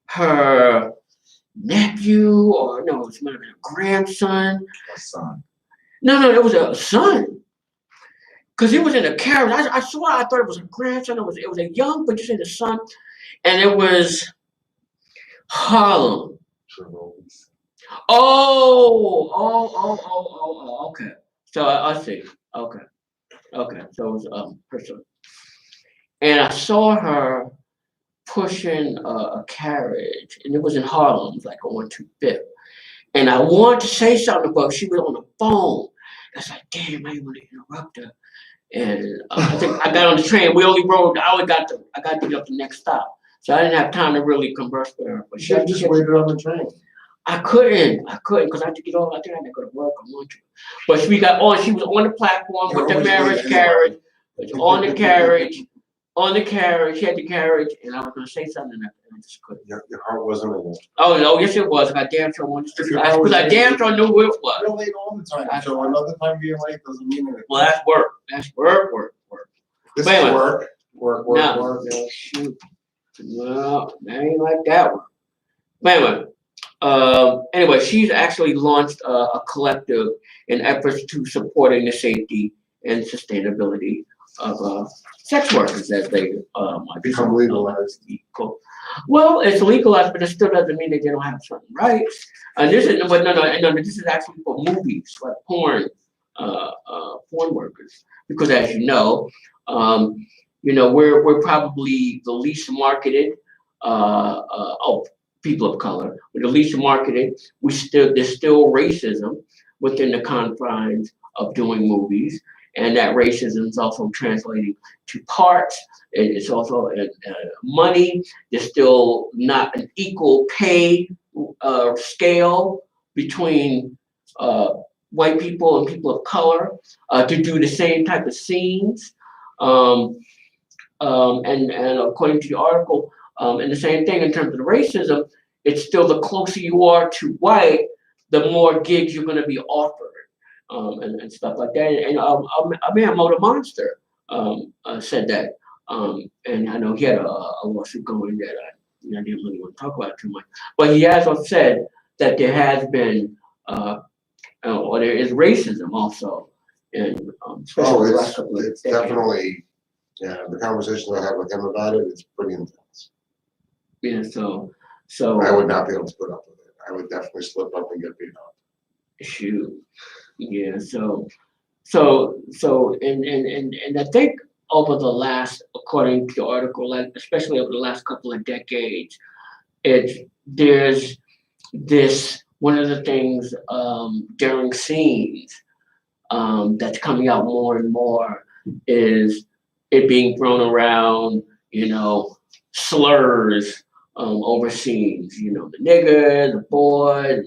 her nephew, or no, it might have been a grandson. A son. No, it was a son. Cause he was in a carriage. I swear I thought it was a grandson. It was a young, but you said the son, and it was Harlem. Trevose. Okay. So I see. Okay. So it was her son, and I saw her pushing a carriage, and it was in Harlem, like on 2 Fifth. And I wanted to say something, but she was on the phone. I was like, damn, I didn't want to interrupt her. And I think I got on the train. We only rode. I got to get up the next stop, so I didn't have time to really converse with her. But You should have just waited on the train. I couldn't because I had to get on. I think I had to go to work. I wanted to, but she got on. She was on the platform with the marriage carriage, on the carriage. On the carriage, she had the carriage, and I was going to say something, and I just couldn't. Your heart wasn't in it. Oh, no, yes, it was. I damn sure wanted to. If your heart was Because I in damn it, sure knew what it was. You're late all the time, so another time being late doesn't mean anything. Well, that's work. That's work. This Wait a is minute. work. No, shoot. No, that ain't like that one. Wait a minute. Anyway, she's actually launched a collective in efforts to supporting the safety and sustainability of sex workers as they Become legalized. Well, it's legalized, but it still doesn't mean that they don't have certain rights. And this is, but no, this is actually for movies, like porn workers, because as you know, we're probably the least marketed. People of color, we're the least marketed. There's still racism within the confines of doing movies, and that racism is also translating to parts. It's also money. There's still not an equal pay scale between white people and people of color to do the same type of scenes. And according to the article, and the same thing in terms of the racism, it's still the closer you are to white, the more gigs you're going to be offered. And stuff like that. And a man, Motor Monster, said that. And I know he had a lawsuit going that I didn't really want to talk about too much. But he has also said that there has been, or there is racism also. And it's definitely, the conversations I have with him about it, it's pretty intense. Yeah, so. I would not be able to put up with it. I would definitely slip up and get beat up. Shoot. Yeah, so and I think over the last, according to the article, like especially over the last couple of decades, there's this one of the things during scenes that's coming out more and more is it being thrown around, slurs over scenes, the nigger, the boy,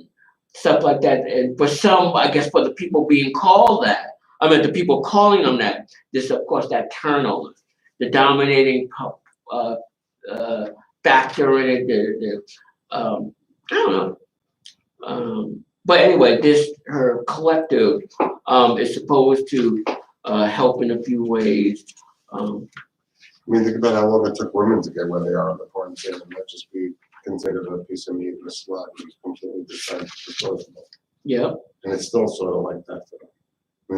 stuff like that. And for some, I guess for the people being called that, the people calling them that, there's of course that turnover, the dominating factor in it. I don't know. But anyway, her collective is supposed to help in a few ways. Think about how long it took women to get where they are on the porn scene and not just be considered a piece of meat and a slut who's completely disposable. Yeah. And it's still sort of like that for them.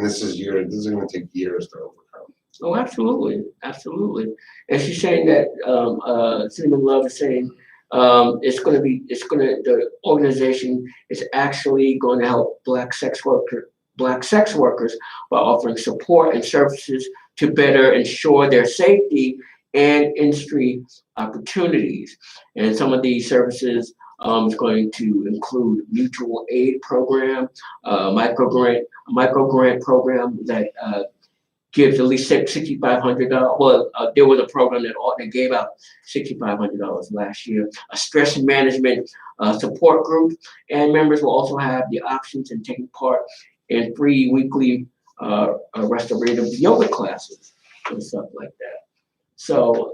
This is going to take years to overcome. Oh, absolutely. And she's saying that Cinnamon Love is saying the organization is actually going to help black sex workers by offering support and services to better ensure their safety and industry opportunities. And some of these services is going to include mutual aid program, micro grant program that gives at least $6,500. Well, there was a program that gave out $6,500 last year. A stress management support group, and members will also have the options in taking part in free weekly restorative yoga classes and stuff like that. So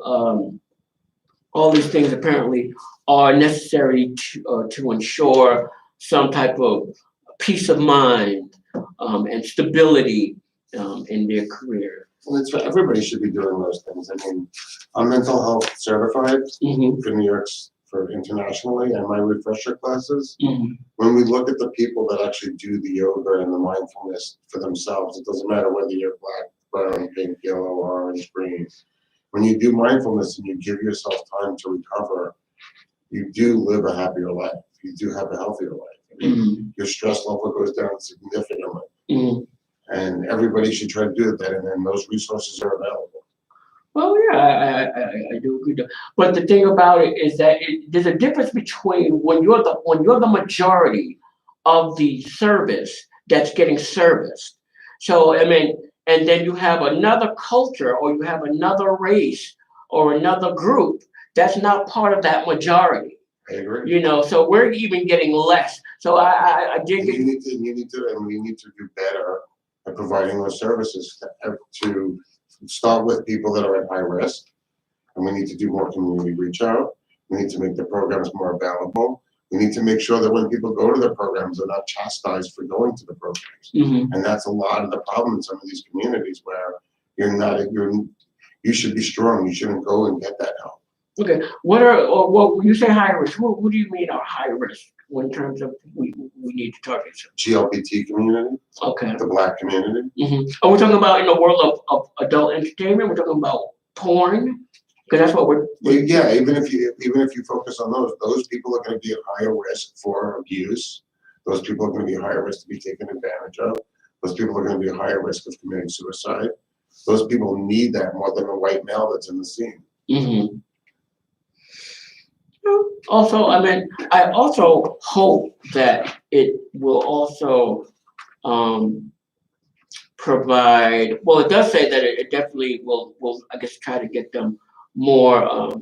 all these things apparently are necessary to ensure some type of peace of mind and stability in their career. Well, it's, everybody should be doing those things. I mean, I'm mental health certified for New York's, for internationally, and my refresher classes. When we look at the people that actually do the yoga and the mindfulness for themselves, it doesn't matter whether you're black, brown, pink, yellow, orange, green. When you do mindfulness and you give yourself time to recover, you do live a happier life. You do have a healthier life. I mean, your stress level goes down significantly. And everybody should try to do that, and then those resources are available. Well, yeah, I do agree. But the thing about it is that there's a difference between when you're the majority of the service that's getting serviced. So I mean, and then you have another culture, or you have another race, or another group that's not part of that majority. I agree. You know, so we're even getting less. So I did and get. you need to, and we need to do better at providing those services to start with people that are at high risk, and we need to do more community reach out. We need to make the programs more available. We need to make sure that when people go to the programs, they're not chastised for going to the programs. And that's a lot of the problem in some of these communities where you should be strong. You shouldn't go and get that help. Okay, well, when you say high risk, what do you mean are high risk in terms of we need to target? GLBT community, Okay. the Black community. Are we talking about in the world of adult entertainment? We're talking about porn? Because that's what we're yeah, even if you focus on those people are going to be at higher risk for abuse. Those people are going to be at higher risk to be taken advantage of. Those people are going to be at higher risk of committing suicide. Those people need that more than a white male that's in the scene. Also, I mean, I also hope that it will also provide, well, it does say that it definitely will, I guess, try to get them more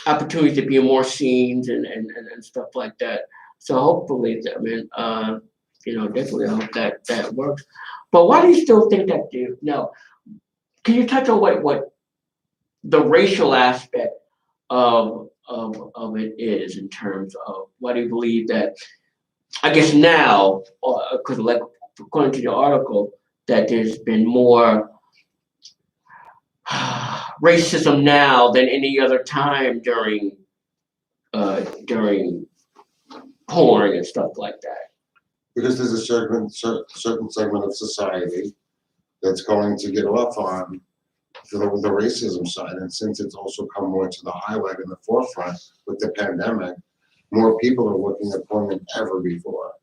opportunities to be in more scenes and stuff like that. So hopefully, I mean, definitely I hope that works. But why do you still think that, can you touch on what the racial aspect of it is in terms of why do you believe that, I guess now, because like according to the article, that there's been more racism now than any other time during porn and stuff like that. Because there's a certain segment of society that's going to get off on the racism side, and since it's also come more to the highlight in the forefront with the pandemic, more people are looking at porn than ever before.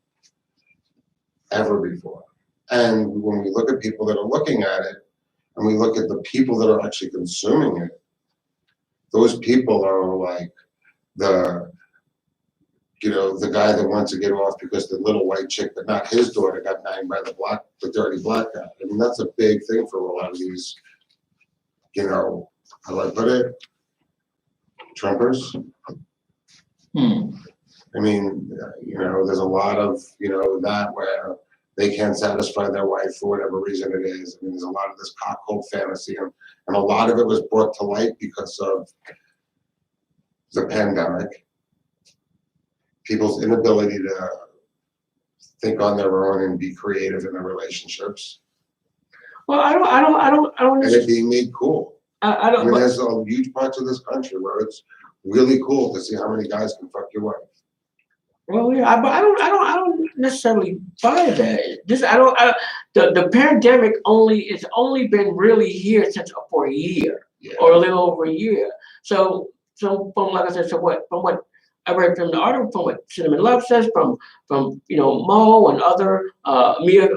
And when we look at people that are looking at it, and we look at the people that are actually consuming it, those people are like the guy that wants to get off because the little white chick, but not his daughter, got banged by the dirty black guy. I mean, that's a big thing for a lot of these, how do I put it? Trumpers. I mean, there's a lot of, that where they can't satisfy their wife for whatever reason it is. I mean, there's a lot of this cockhold fantasy, and a lot of it was brought to light because of the pandemic. People's inability to think on their own and be creative in their relationships. Well, I don't. And it being made cool. I don't. I mean, there's a huge parts of this country where it's really cool to see how many guys can fuck your wife. Well, yeah, but I don't necessarily buy that. The pandemic it's only been really here for a year, or a little over a year. So from, like I said, from what I read from the article, from what Cinnamon Love says, from Mo and other Mia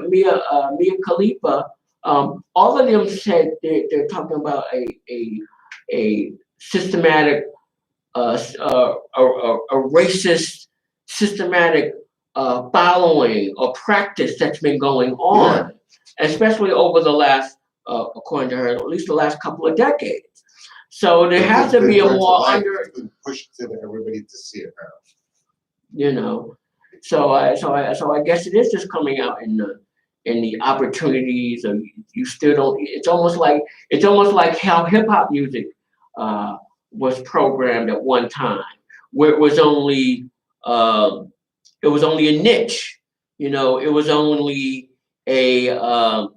Khalifa, all of them said they're talking about a systematic, a racist systematic following or practice that's been going on, especially over the last, according to her, at least the last couple of decades. So there has to be a more It's been pushed to everybody to see it now. So I guess it is just coming out in the opportunities, and you still don't. It's almost like how hip hop music was programmed at one time, where it was only a niche, it was only a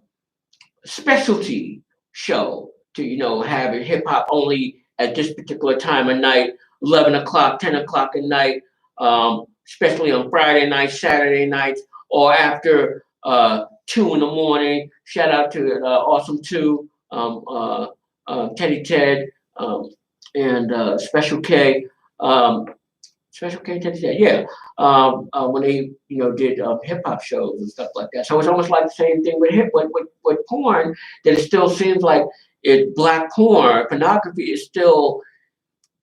specialty show to, have it hip hop only at this particular time of night, 11 o'clock, 10 o'clock at night, especially on Friday nights, Saturday nights, or after 2 in the morning. Shout out to Awesome 2, Teddy Ted, and Special K. Special K Teddy Ted, yeah. When they, did hip hop shows and stuff like that. So it's almost like the same thing with porn, that it still seems like black pornography is still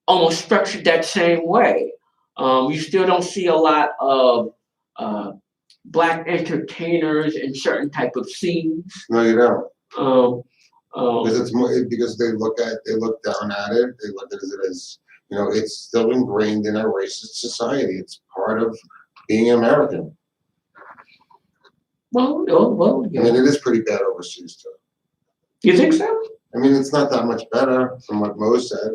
almost structured that same way. You still don't see a lot of black entertainers in certain type of scenes. No, you don't. Because Um, it's more because they look down at it. They look at it as it's still ingrained in our racist society. It's part of being American. well, I yeah. mean, it is pretty bad overseas too. You think so? I mean, it's not that much better from what Mo said.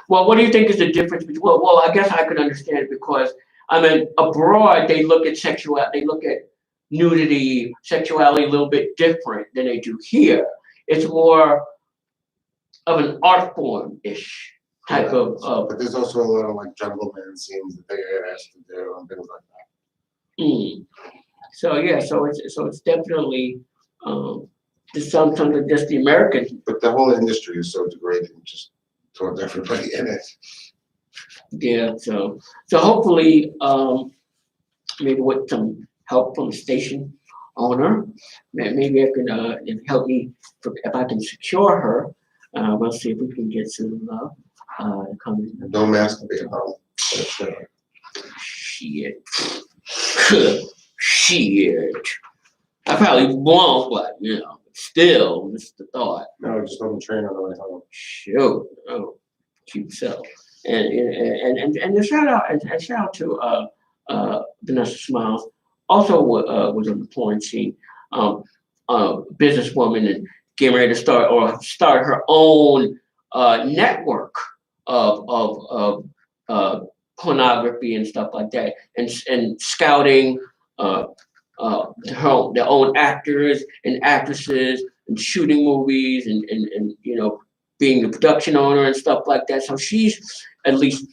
Well, what do you think is the difference between? Well, I guess I could understand it because I mean, abroad they look at nudity, sexuality a little bit different than they do here. It's more of an art form ish type of. But there's also a lot of like gentleman scenes that they get asked to do and things like that. So yeah, so it's definitely something just the American. But the whole industry is so degrading just towards everybody in it. Yeah, so hopefully, maybe with some help from the station owner, maybe I can help me if I can secure her. We'll see if we can get some coming. Don't masturbate at home. Shit. Shit. I probably won't, but still, just the thought. No, just on the train on the way home. Shoot. Oh, cute self. And a shout out to Vanessa Smiles, also was on the porn scene, businesswoman and getting ready to start her own network of pornography and stuff like that, and scouting their own actors and actresses and shooting movies and being the production owner and stuff like that. So she's at least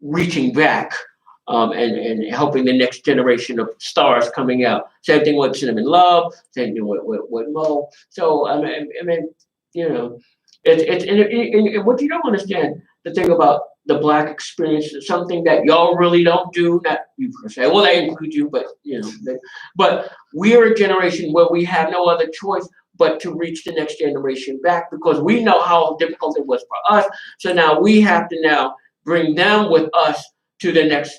reaching back and helping the next generation of stars coming out. Same thing with Cinnamon Love. Same thing with Mo. So I mean, it's and what you don't understand, the thing about the black experience is something that y'all really don't do. Not you per se. Well, I include you, but but we're a generation where we have no other choice but to reach the next generation back because we know how difficult it was for us. So now we have to now bring them with us to the next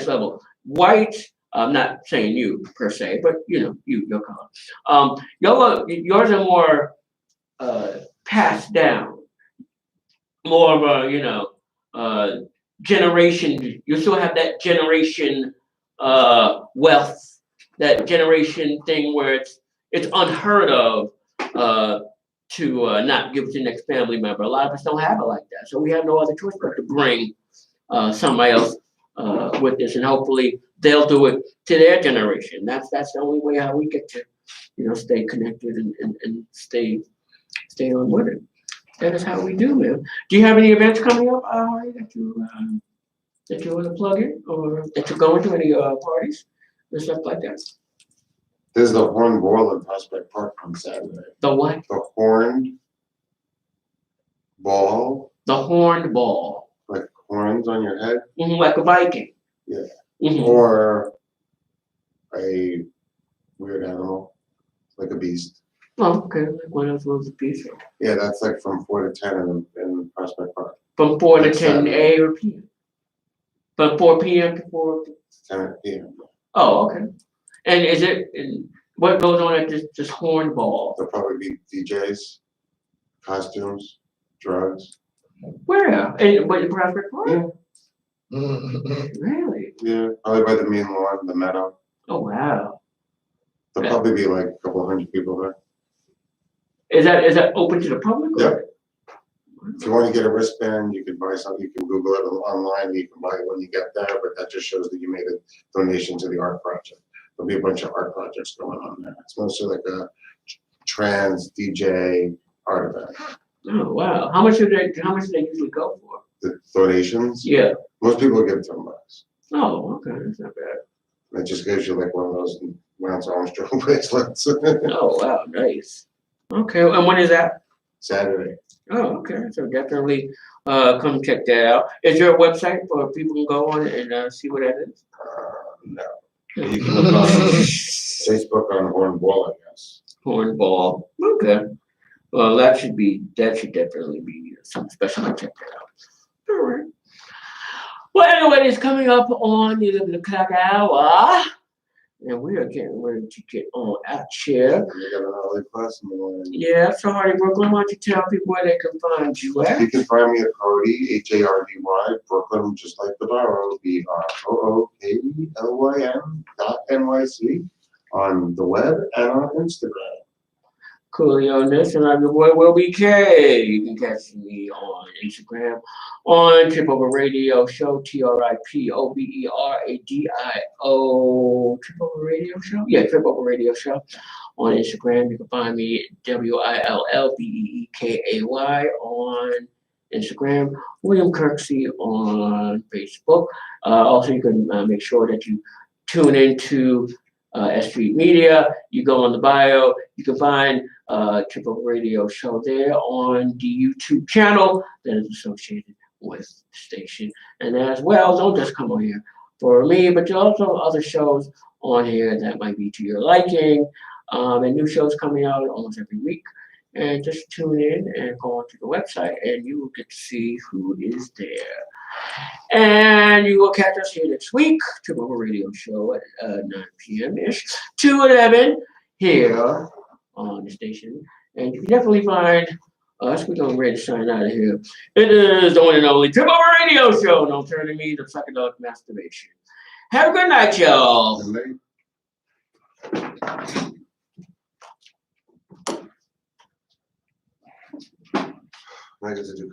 level. White, I'm not saying you per se, but your color. Yours are more passed down, more of a generation. You still have that generation wealth, that generation thing where it's unheard of to not give it to the next family member. A lot of us don't have it like that, so we have no other choice but to bring somebody else with this, and hopefully they'll do it to their generation. That's the only way how we get to stay connected and stay on with it. That is how we do, man. Do you have any events coming up, Harry, that you want to plug in, or that you're going to any parties and stuff like that? There's the Horned Ball in Prospect Park on Saturday. The what? The Horned Ball. The Horned Ball. Like horns on your head? Like a Viking. Yeah. Mm-hmm. Or a weird animal, like a beast. Oh, okay. Like one of those pieces. Yeah, that's like from 4 to 10 in Prospect Park. From 4 to Like 10 Saturday. A or PM? From 4 PM to 4? 10 p.m. Oh, okay. And is it, what goes on at this Horned Ball? There'll probably be DJs, costumes, drugs. Where? In Prospect Park? Yeah. Really? Yeah, probably by the main lawn, the meadow. Oh, wow. There'll probably be like a couple hundred people there. Is that open to the public? Yeah. If you want to get a wristband, you can buy something. You can Google it online. You can buy it when you get there, but that just shows that you made a donation to the art project. there'll be a bunch of art projects going on there. It's mostly like a trans DJ art event. Oh wow! How much do they usually go for? The donations? Yeah. Most people give $10. Oh, okay, that's not bad. It just gives you like one of those Lance Armstrong bracelets. Oh wow, nice. Okay, and when is that? Saturday. Oh, okay. So definitely come check that out. Is there a website where people can go on and see what that is? No. You can look on Facebook on Hornball, I guess. Hornball. Okay. Well, that should definitely be something special to check that out. All right. Well, anyway, it's coming up on the 11 o'clock hour, and we are getting ready to get on out here. We got an early class in the morning. Yeah, so Hardy Brooklyn, why don't you tell people where they can find you at? You can find me at Hardy, Hardy, Brooklyn, just like the borough, BROOKLYN.NYC on the web and on Instagram. Coolio on this, and I'm your boy Will BK. You can catch me on Instagram on Trip Over Radio Show, TRIPOBERADIO. Trip Over Radio Show? Yeah, Trip Over Radio Show. On Instagram, you can find me WILLBEEKAY on Instagram. William Kirksey on Facebook. Also, you can make sure that you tune into S.STREET Media. You go on the bio, you can find Triple Radio Show there on the YouTube channel that is associated with the station. And as well, don't just come on here for me, but you also other shows on here that might be to your liking. And new shows coming out almost every week. And just tune in and go onto the website and you will get to see who is there. And you will catch us here next week, Triple Radio Show at 9 p.m.-ish to 11 here on the station. And you can definitely find us. We're going ready to sign out of here. It is the one and only Triple Radio Show, and alternative means of psychedelic masturbation. Have a good night, y'all. Good night. I get to do